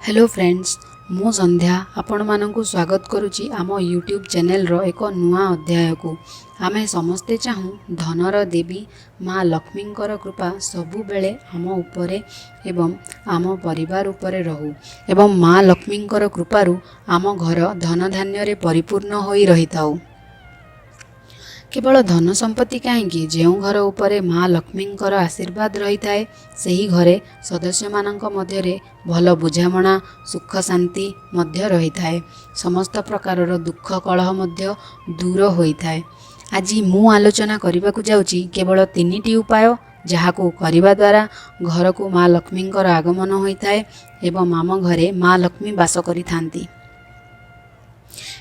Hello friends, मु संध्या आपण मानकु स्वागत करुच्ची आम यूट्यूब चैनल रो एक नुआ अध्याय को। आमे समस्ते चाहूँ धनर देवी माँ लक्ष्मी कृपा सबु बेले आम उपरे एवं आम परिवार उपरे रहू एवं माँ लक्ष्मी कृपारु आम घर धन धान्य परिपूर्ण होई रही थाऊ। केवल धन संपत्ति कहीं जो घर उपरे माँ लक्ष्मी आशीर्वाद रही थाए सही घरे सदस्य मानक मध्यरे भल बुझामणा सुख शांति मध्य रही थाए। समस्त प्रकार दुख कलह मध्य दूर होइथाए। आज मु आलोचना करने को जाउची केवल 3टी उपाय जहाकू करने द्वारा घर को माँ लक्ष्मी आगमन होइथाए एवं आम घरे माँ लक्ष्मी बास करि थांती।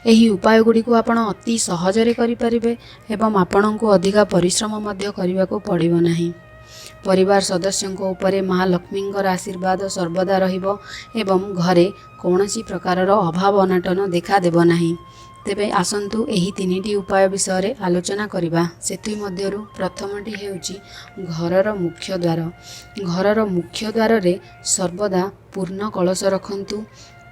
एही उपाय गुड़ी को आपण अति सहजरे करिपारिबे एवं आपणको अधिका परिश्रम मध्य करने को पड़िबो नाही। परिवार सदस्यों उपरे माँ लक्ष्मी आशीर्वाद सर्वदा रहिबो एवं घरे कौनसी प्रकारर अभाव अनाटन देखा देबो नाही। तेबे आसंतु एही 3टी उपाय विषय आलोचना करिबा। सेतु मध्यरु प्रथमटी हेउची घरर मुख्य द्वार। घरर मुख्य द्वार रे सर्वदा पूर्ण कलश रखंतु।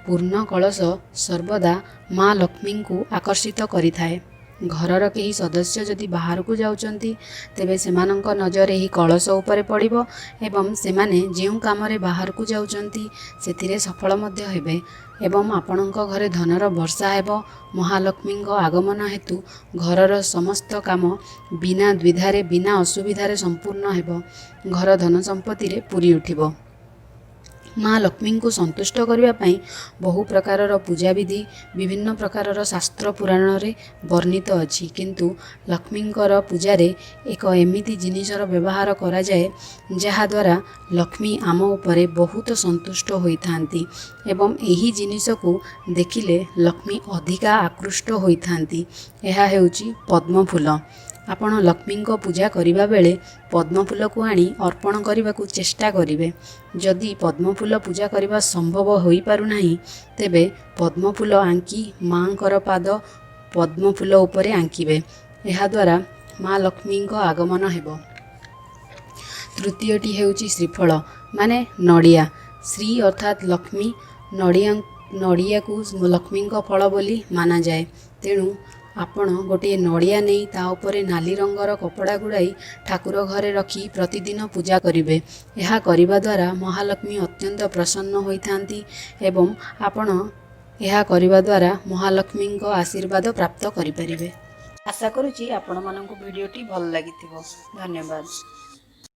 पूर्ण कलश सर्वदा माँ लक्ष्मी को आकर्षित करिथाए। घरर केही सदस्य जदि बाहर को जाउचंती तेबे सेमानंक नजर एही कलश उपरे पड़िबो एवं सेमाने जेउ कामरे बाहर को जाउचंती सेथिरे सफल मध्य हेबे एवं आपणक घरे धनर वर्षा हेबो। महालक्ष्मी आगमन हेतु घरर समस्त काम बिना द्विधारे बिना असुविधारे संपूर्ण हेबो। घर धन संपत्ति रे पूरी उठिबो। माँ लक्ष्मी को संतुष्ट करने बहु प्रकारर पूजा विधि विभिन्न प्रकारर शास्त्र पुराण रे वर्णित अछि, किंतु लक्ष्मींकर पूजारे एक एमिति जिनिसर व्यवहार करा जाए जहा द्वारा लक्ष्मी आम उपरे बहुत संतुष्ट होइथांती एवं एही जिनिस को देखिले लक्ष्मी अधिका आकृष्ट होइथांती। एहा हेउची पद्म फूल। आपण लक्ष्मी पूजा करिबा बेले पद्म फूल को आनी अर्पण करने को चेष्टा करिवे। जदि पद्म फूल पूजा करने संभव होई पारु नाही तेबे पद्म फूल आंकी माँकर पाद पद्म फूल उपरे आंकिबे। एहा द्वारा माँ लक्ष्मी आगमन हेबो। तृतीयटी हेउची श्रीफल माने नड़िया। श्री अर्थात लक्ष्मी, नड़िया को लक्ष्मी फल बोली माना जाए। तेणु आपण गोटे नड़िया नहीं ता उपरे नाली रंगर कपड़ा गुड़ाई ठाकुर घरे रखी प्रतिदिन पूजा करिवे। यह करिबा द्वारा महालक्ष्मी अत्यंत प्रसन्न होइथांती एवं आपण यह करिबा द्वारा महालक्ष्मी आशीर्वाद प्राप्त करिपारिबे। आशा करूची आपण मानकु वीडियोटी भल लागिथिबो। धन्यवाद।